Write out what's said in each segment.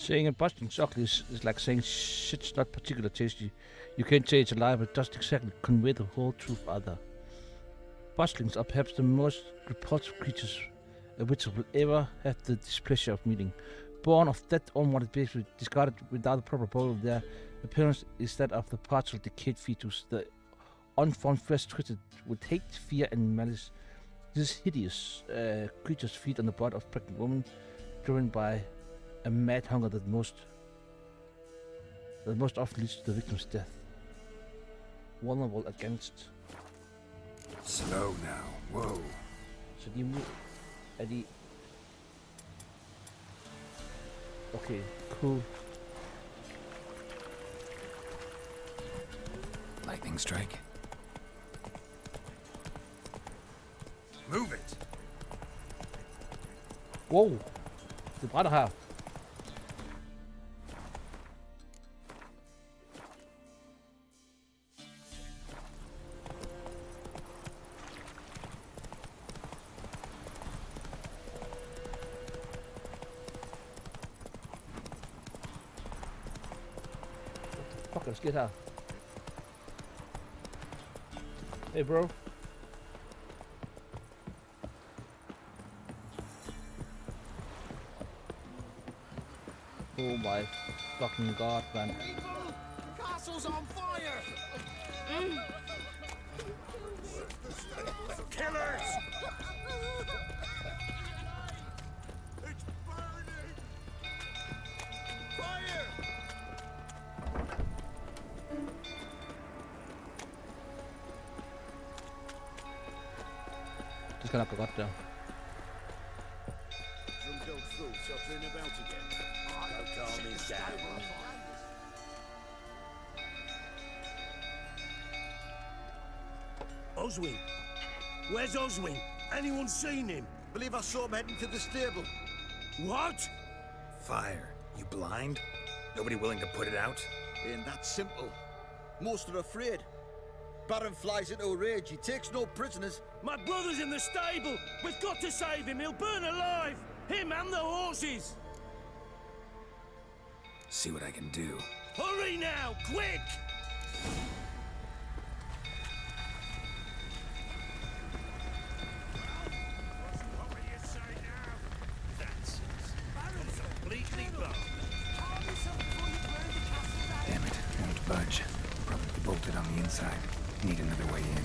Saying a Boston chocolate is like saying shit's not particularly tasty. You can't say it's alive, it doesn't exactly convey the whole truth either. Buslings are perhaps the most repulsive creatures which will ever have the displeasure of meeting. Born of dead unwanted babies discarded without a proper burial, their appearance is that of the partial decayed fetus, the unformed flesh twisted with hate, fear, and malice. These hideous creatures feed on the blood of pregnant women, driven by a mad hunger that most often leads to the victim's death. Vulnerable against. Slow now. Whoa. Så de er de... Okay, cool. Lightning strike. Move it. Wow! Det brænder her. Fuck, let's get her. Hey, bro. Oh my fucking god, man. People! Castle's on fire! Killers! It's burning! Fire! Det skal nok gå godt der. Some dog fool suffering about again. Don't calm me down. Oswin? Where's Oswin? Anyone seen him? Believe I saw him heading to the stable. What? Fire. You blind? Nobody willing to put it out? Ain't that simple. Most are afraid. Baron flies into a rage. He takes no prisoners. My brother's in the stable. We've got to save him. He'll burn alive. Him and the horses. See what I can do. Hurry now, quick! What will you say now? That's it. Baron's completely blown. Damn it. Won't budge. Probably bolted on the inside. Need another way in.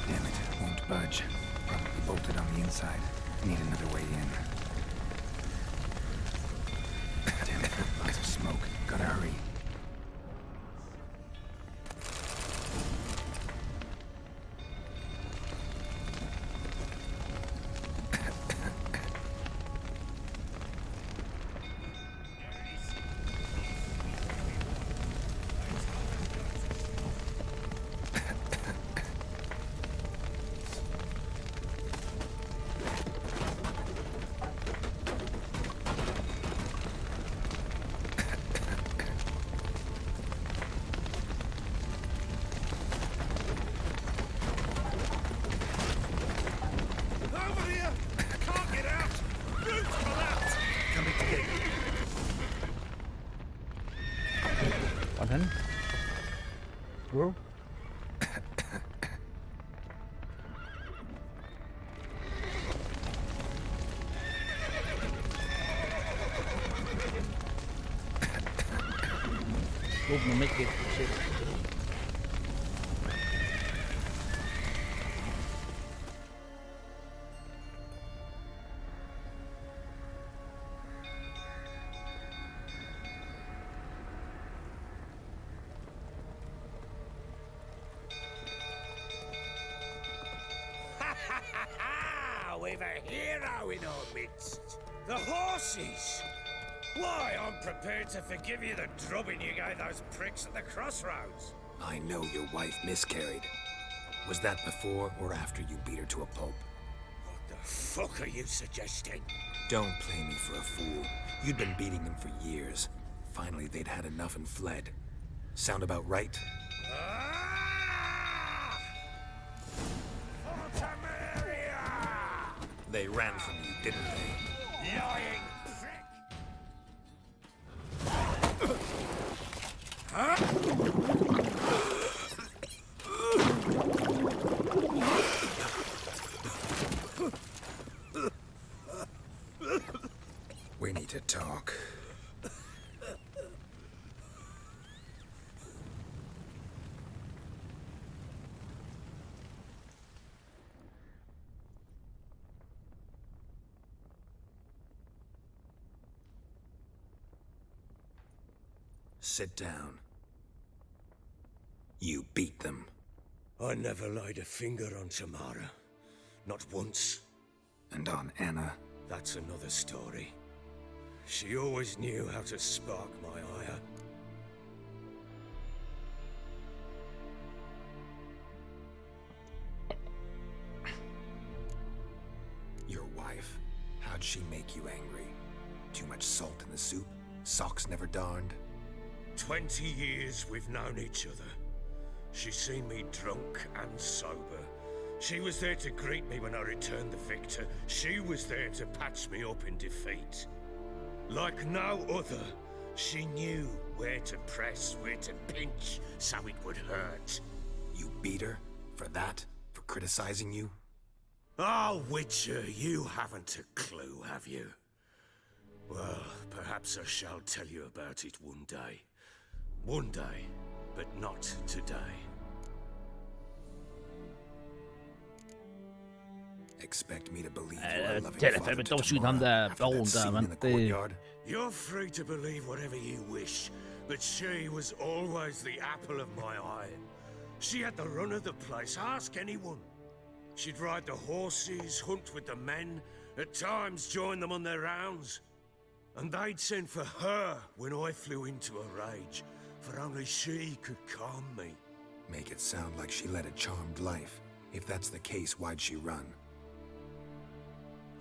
Damn it. Won't budge. Probably bolted on the inside. Need another way in. Damn it. Lots of smoke. Gotta hurry. Over here! Can't get out! Brutes collapse! Coming to get you. Hvor er han? Bro? Open the make it. Shit. We've a hero in our midst. The horses! Why, I'm prepared to forgive you the drubbing you gave those pricks at the crossroads. I know your wife miscarried. Was that before or after you beat her to a pulp? What the fuck are you suggesting? Don't play me for a fool. You'd been beating them for years. Finally, they'd had enough and fled. Sound about right? Ah! Fortamaria! They ran from you, didn't they? Lying prick! Sit down. You beat them. I never laid a finger on Tamara. Not once. And on Anna. That's another story. She always knew how to spark my ire. Your wife. How'd she make you angry? Too much salt in the soup? Socks never darned? 20 years we've known each other. She's seen me drunk and sober. She was there to greet me when I returned the victor. She was there to patch me up in defeat. Like no other, she knew where to press, where to pinch, so it would hurt. You beat her? For that? For criticizing you? Oh, Witcher, you haven't a clue, have you? Well, perhaps I shall tell you about it one day. One day, but not today. Expect me to believe you're a loving det er father fandme to dog sygt ham der Tamara after that baron der, scene mand. in the Det, courtyard? You're free to believe whatever you wish, but she was always the apple of my eye. She had the run of the place, ask anyone. She'd ride the horses, hunt with the men, at times join them on their rounds. And they'd send for her when I flew into a rage, for only she could calm me. Make it sound like she led a charmed life. If that's the case, why'd she run?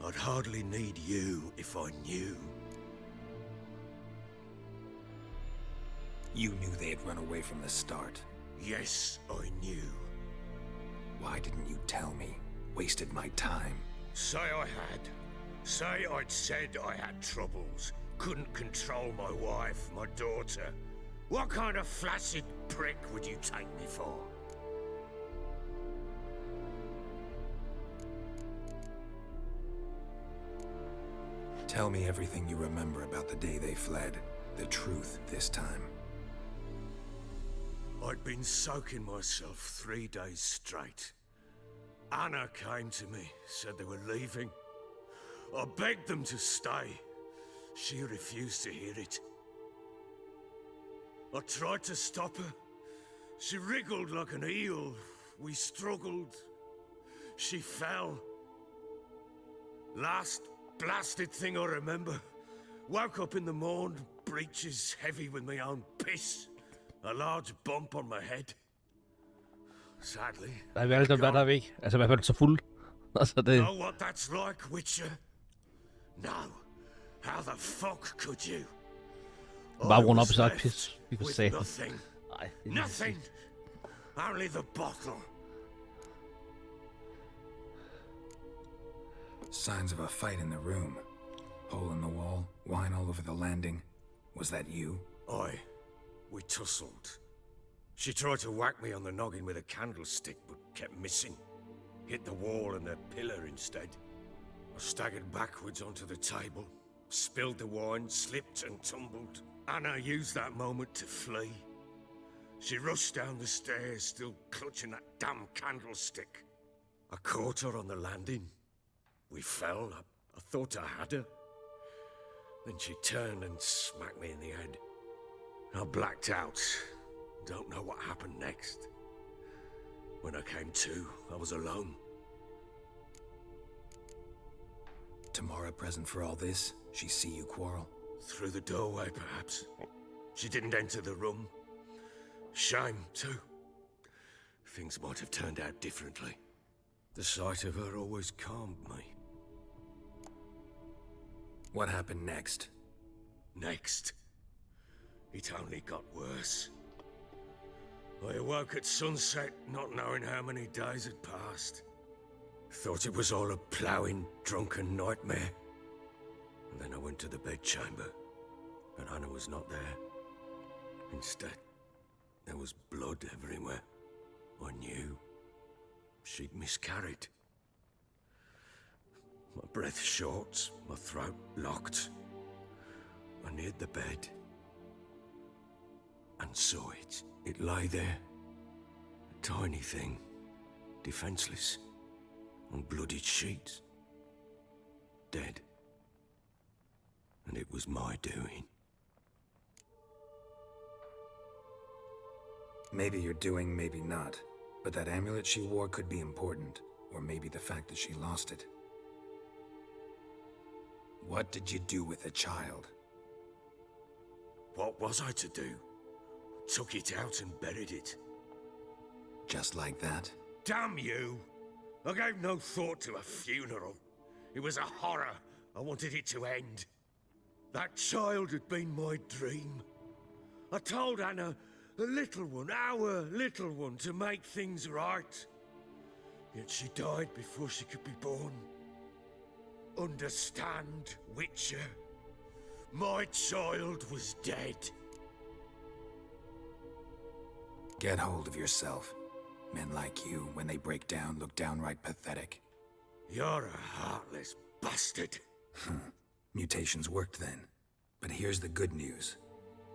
I'd hardly need you if I knew. You knew they'd run away from the start. Yes, I knew. Why didn't you tell me? Wasted my time. Say I had. Say I'd said I had troubles. Couldn't control my wife, my daughter. What kind of flaccid prick would you take me for? Tell me everything you remember about the day they fled. The truth this time. I'd been soaking myself 3 days straight. Anna came to me, said they were leaving. I begged them to stay. She refused to hear it. I tried to stop her. She wriggled like an eel. We struggled. She fell. Last blasted thing I remember. Woke up in the morn, breeches heavy with my own piss. A large bump on my head. Sadly. der valgte at være der væk. Altså i hvert fald så fuld. Altså det... Know what that's like, Witcher? No. How the fuck could you? Bare I rundt op was i sig left pis. Vi får with se. nothing. Nej, det er Nothing. Only the bottle. Signs of a fight in the room. Hole in the wall, wine all over the landing. Was that you? We tussled. She tried to whack me on the noggin with a candlestick, but kept missing. Hit the wall and the pillar instead. I staggered backwards onto the table, spilled the wine, slipped and tumbled. Anna used that moment to flee. She rushed down the stairs, still clutching that damn candlestick. I caught her on the landing. We fell. I thought I had her. Then she turned and smacked me in the head. I blacked out. Don't know what happened next. When I came to, I was alone. Tamara present for all this? She see you quarrel? Through the doorway, perhaps. She didn't enter the room. Shame, too. Things might have turned out differently. The sight of her always calmed me. What happened next? Next, it only got worse. I awoke at sunset, not knowing how many days had passed. Thought it was all a ploughing, drunken nightmare. And then I went to the bedchamber, but Anna was not there. Instead, there was blood everywhere. I knew she'd miscarried. My breath short, my throat locked. I neared the bed and saw it. It lay there, a tiny thing, defenseless, on bloodied sheets, dead. And it was my doing. Maybe you're doing, maybe not. But that amulet she wore could be important. Or maybe the fact that she lost it. What did you do with the child? What was I to do? Took it out and buried it. Just like that? Damn you! I gave no thought to a funeral. It was a horror. I wanted it to end. That child had been my dream. I told Anna, the little one, our little one, to make things right. Yet she died before she could be born. Understand, Witcher? My child was dead. Get hold of yourself. Men like you, when they break down, look downright pathetic. You're a heartless bastard. Mutations worked then. But here's the good news.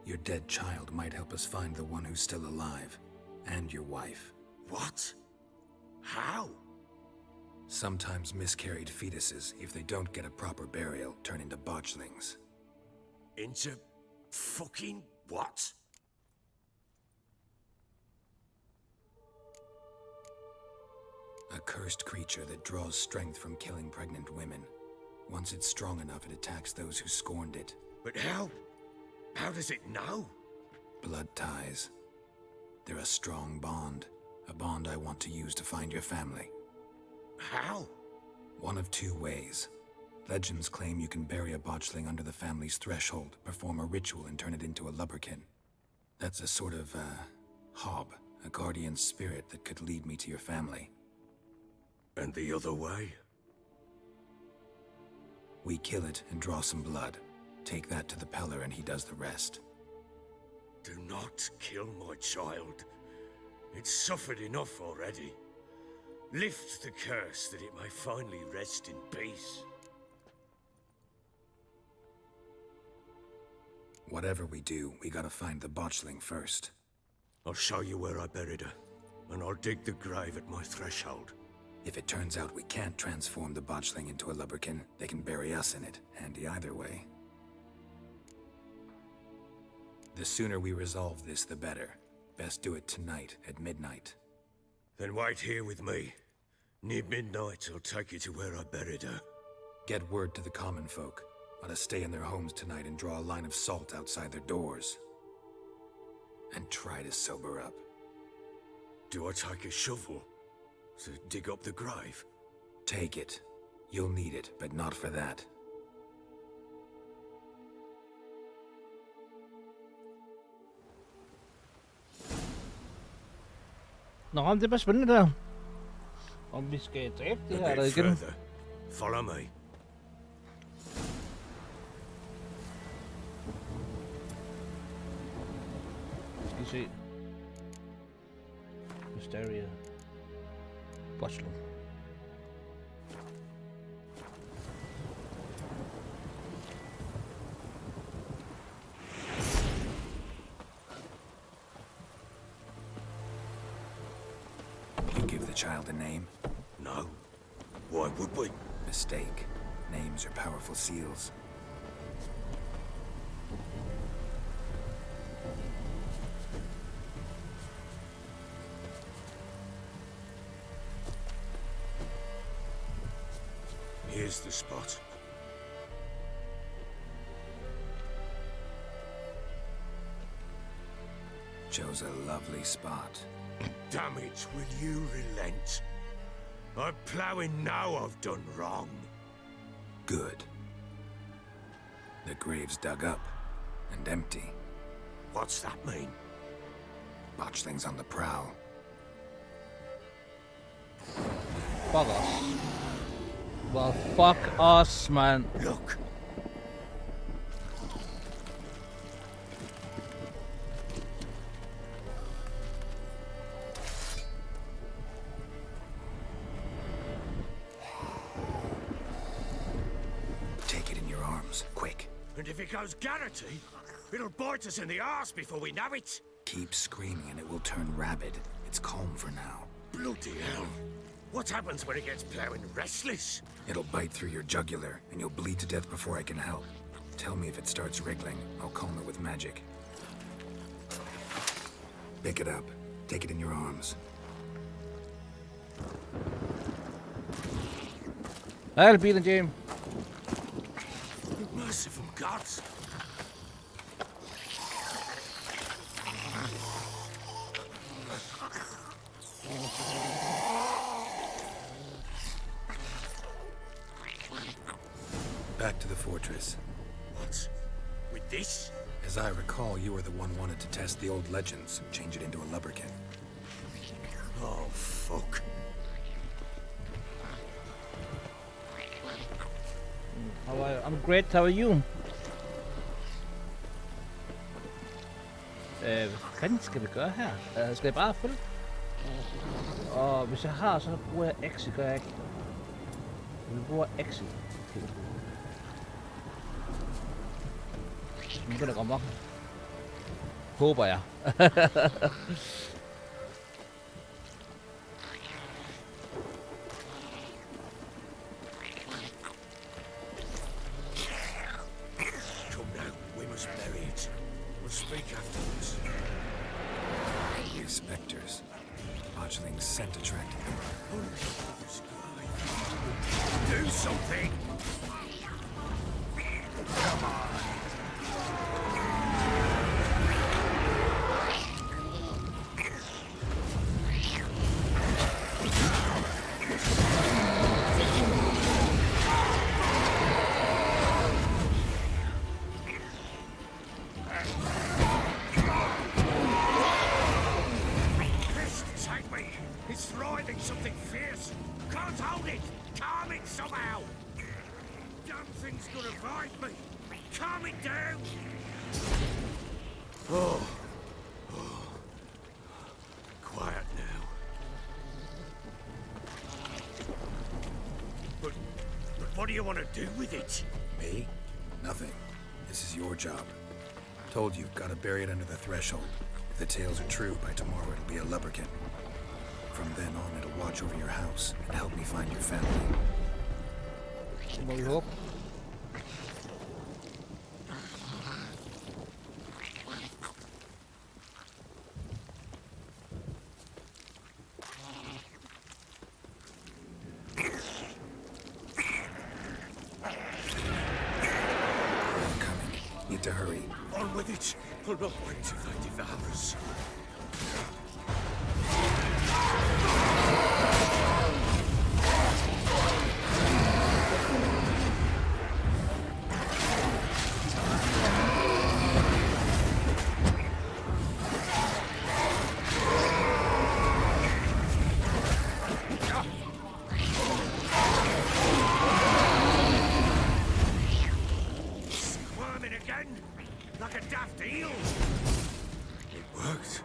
Your dead child might help us find the one who's still alive. And your wife. What? How? Sometimes miscarried fetuses, if they don't get a proper burial, turn into botchlings. Into fucking what? A cursed creature that draws strength from killing pregnant women. Once it's strong enough, it attacks those who scorned it. But how? How does it know? Blood ties. They're a strong bond. A bond I want to use to find your family. How? One of two ways. Legends claim you can bury a botchling under the family's threshold, perform a ritual, and turn it into a lubberkin. That's a sort of, hob, a guardian spirit that could lead me to your family. And the other way? We kill it and draw some blood. Take that to the Peller and he does the rest. Do not kill my child. It's suffered enough already. Lift the curse that it may finally rest in peace. Whatever we do, we gotta find the botchling first. I'll show you where I buried her, and I'll dig the grave at my threshold. If it turns out we can't transform the botchling into a lubberkin, they can bury us in it. Handy either way. The sooner we resolve this, the better. Best do it tonight, at midnight. Then wait here with me. Near midnight, I'll take you to where I buried her. Get word to the common folk. Let us stay in their homes tonight and draw a line of salt outside their doors. And try to sober up. Do I take a shovel to dig up the grave? Take it. You'll need it, but not for that. Nå, men det var spændende der. Om vi skal dræbe det her A eller bit igen. further. Follow me. Skal I se. Mysteria. Botchling. You give the child a name? No. Why would we? Mistake. Names are powerful seals. Here's the spot. Chose a lovely spot. Damn it, will you relent? I'm ploughing now I've done wrong. Good. The grave's dug up and empty. What's that mean? Botchling's on the prowl. Fuck us. Well, fuck us, man. Look. Take it in your arms, quick. And if it goes Garrity, it'll bite us in the arse before we know it. Keep screaming and it will turn rabid. It's calm for now. Bloody hell. What happens when it gets ploughing restless? It'll bite through your jugular, and you'll bleed to death before I can help. Tell me if it starts wriggling. I'll calm it with magic. Pick it up. Take it in your arms. I'll be the James. Merciful gods! Back to the fortress. What? With this? As I recall, you were the one wanted to test the old legends, change it into a lubberkin. Oh, fuck. How are you? I'm great, how are you? Hvad fanden skal vi gøre her? Skal jeg bare følge? Og hvis jeg har, så bruger jeg exit, gør jeg ikke? Vi bruger exit. Nu kan det gå mok. Håber jeg. Come now, we must bury it. We'll speak afterwards. These specters. Botchling's scent attracted them. Do something! Take me! It's writhing something fierce! Can't hold it! Calm it somehow! Damn thing's gonna bite me! Calm it down! Oh. Quiet now. But what do you want to do with it? Me? Nothing. This is your job. Told you, gotta bury it under the threshold. If the tales are true, by tomorrow it'll be a lubberkin. From then on, it'll watch over your house and help me find your family. Det må vi håbe. I'm coming. Need to hurry. On with it! I'll not wait till they devour us. Squirming again, like a daft eel. It worked.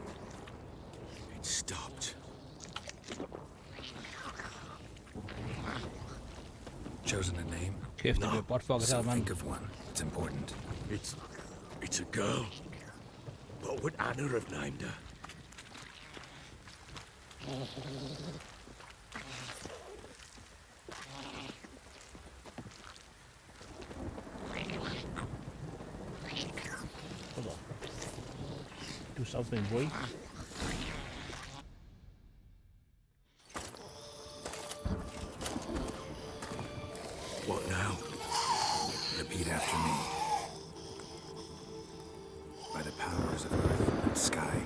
It stopped. Chosen a name? Kæft, det bliver botfucket So her, mand. think of one. It's important. It's a girl. What would Anna have named her? Hold on. Do something, boy. What now? Repeat after me. By the powers of earth and sky.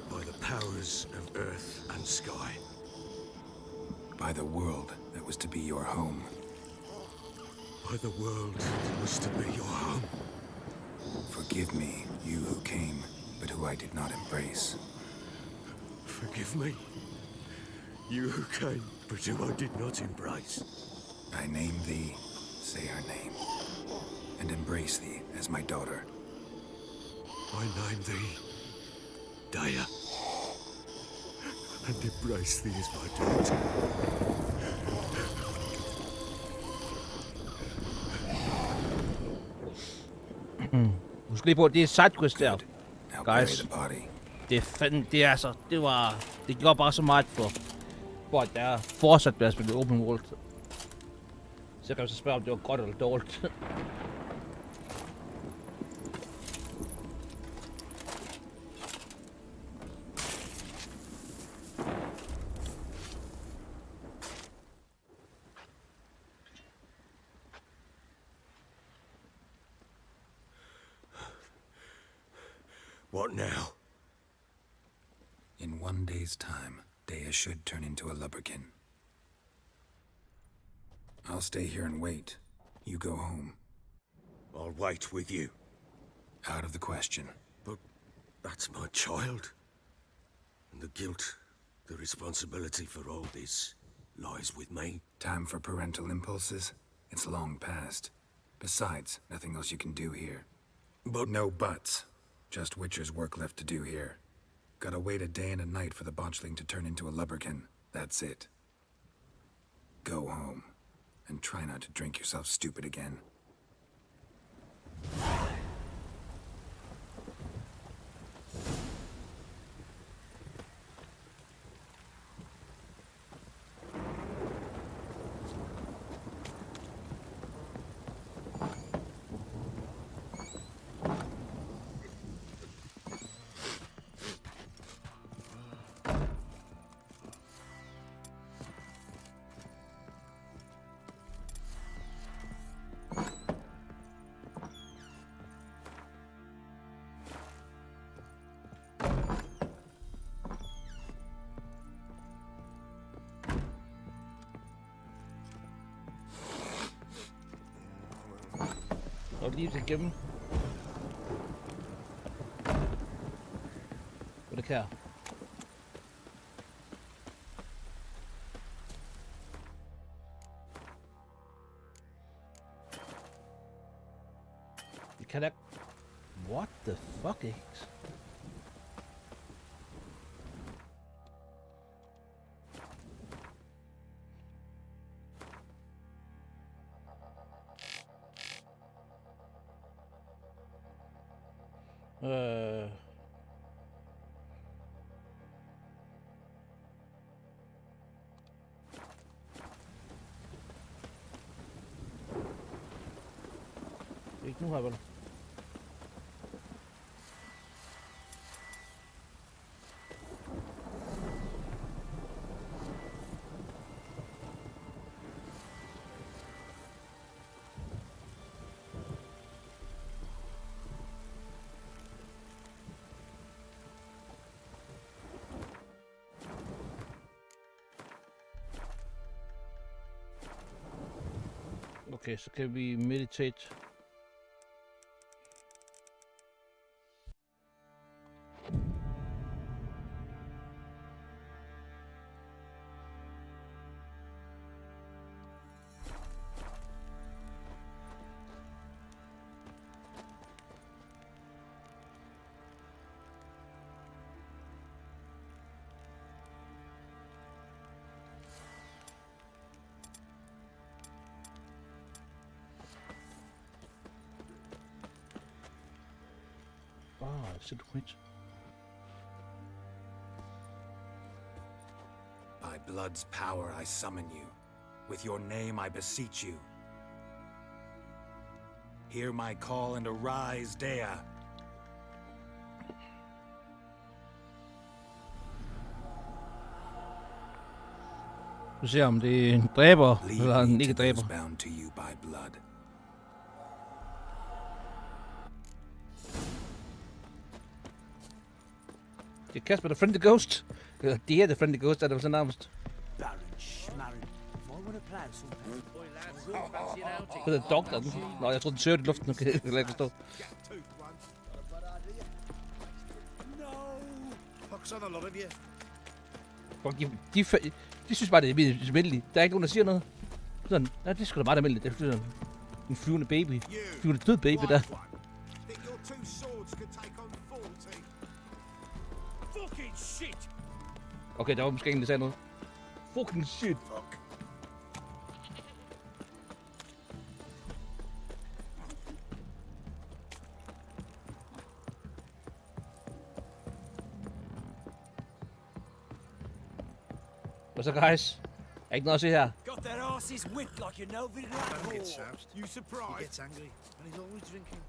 By the powers of earth and sky. By the world that was to be your home. By the world that was to be your home. Forgive me, you who came, but who I did not embrace. Forgive me. You who came, but who I did not embrace. I name thee, say her name, and embrace thee as my daughter. I name thee Daya, and embrace thee as my daughter. Husk lige på, det er sidequest der. Now bury Guys. the body. Det er fandme, det er altså, det gjorde bare så meget for at der fortsat bliver spillet open world. Så kan man så spørge, om det var godt eller dårligt. What now? In 1 day's time, Dea should turn into a lubberkin. I'll stay here and wait. You go home. I'll wait with you. Out of the question. But that's my child. And the guilt, the responsibility for all this lies with me. Time for parental impulses? It's long past. Besides, nothing else you can do here. But No buts. Just Witcher's work left to do here. Gotta wait a day and a night for the botchling to turn into a lubberkin. That's it. Go home. And try not to drink yourself stupid again. Og lige igennem. Hvad det kan jeg? Det kan da... What the fuck, ikke? Ikke nu her, vel? Okay, så kan vi meditate. Sit quit. By blood's power I summon you. With your name I beseech you. Hear my call and arise, Dea. Du ser om det er en dræber Lead eller en me ikke to dræber. those bound to you by blood. Det er Kasper, the friendly ghost. Eller det er the friendly ghost, der er det så nærmest. Baron Schmarren. Hvor må det plage sådan her? Det er doktoren. Nå, jeg tror den søger i luften. Okay, det kan jeg ikke forstå. Fuck's on a lot of you. Fuck, de synes bare, det er almindeligt. Der er ikke nogen, der siger noget. Sådan, ja, det er sgu da meget almindeligt. Det er sådan en flyvende baby. Flyvende død baby der. Think your two swords could take on 40? Fucking shit! Okay, der var måske ingen, der sagde noget. Fucking shit. Fuck. Hvad så, guys? Er ikke noget at se her? Got their asses whipped like you know the Baron gets whore. soused. You He surprised? gets angry, and he's always drinking.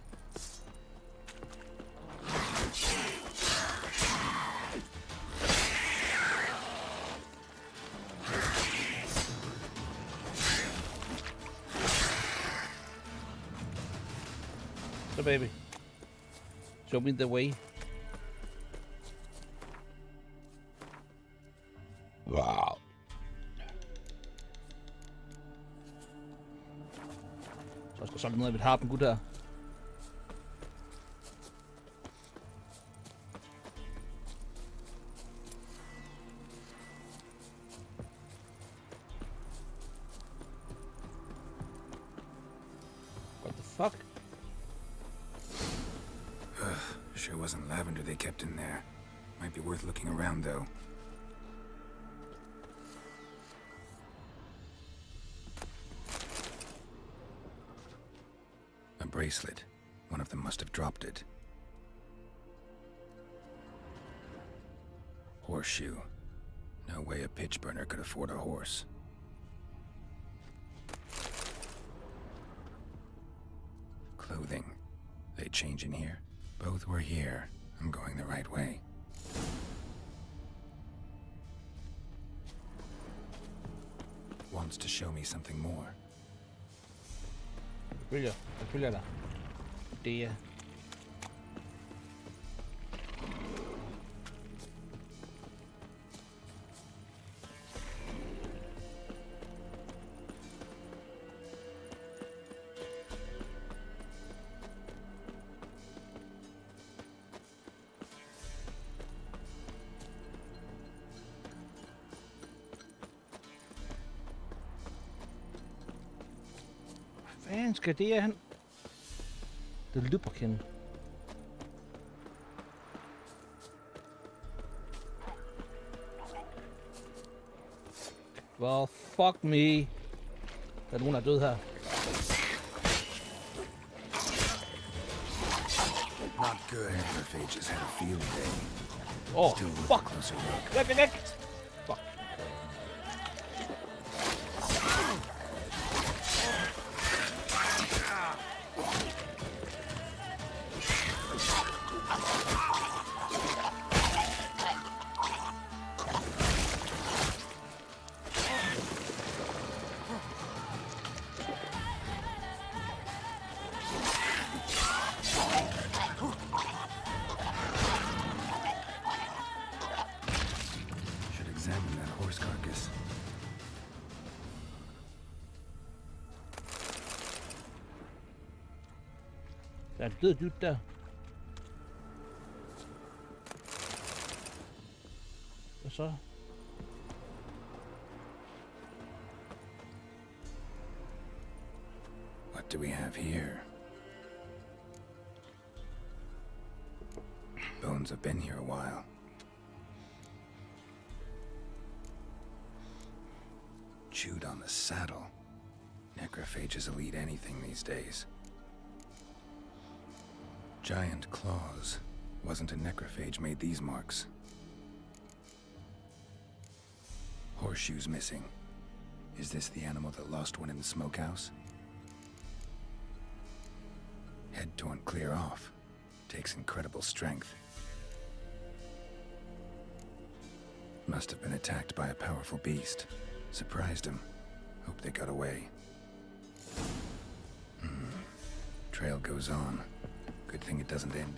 Så baby. Show me the way. Wow. Så skal sådan noget, vi har den gut der. What the fuck? Sure wasn't lavender they kept in there. Might be worth looking around, though. A bracelet. One of them must have dropped it. Horseshoe. No way a pitch burner could afford a horse. Clothing. They change in here? Both were here. I'm going the right way. Wants to show me something more. Jeg følger dig. Det er... Hvad fanden skal det hen? The lubricant. Well, fuck me. Der er nogen, der er død her. Not good. Necrophages had a field day. Oh, Still worth fuck. a closer look. Væk. Fuck. Should examine that horse carcass. Der er en død dude der. Hvad så? What do we have here? Bones have been here a while. Chewed on the saddle. Necrophages will eat anything these days. Giant claws. Wasn't a necrophage made these marks. Horseshoes missing. Is this the animal that lost one in the smokehouse? Head torn clear off. Takes incredible strength. Must have been attacked by a powerful beast. Surprised him. Hope they got away. Trail goes on. Good thing it doesn't end.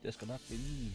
Det skal nok blive lige...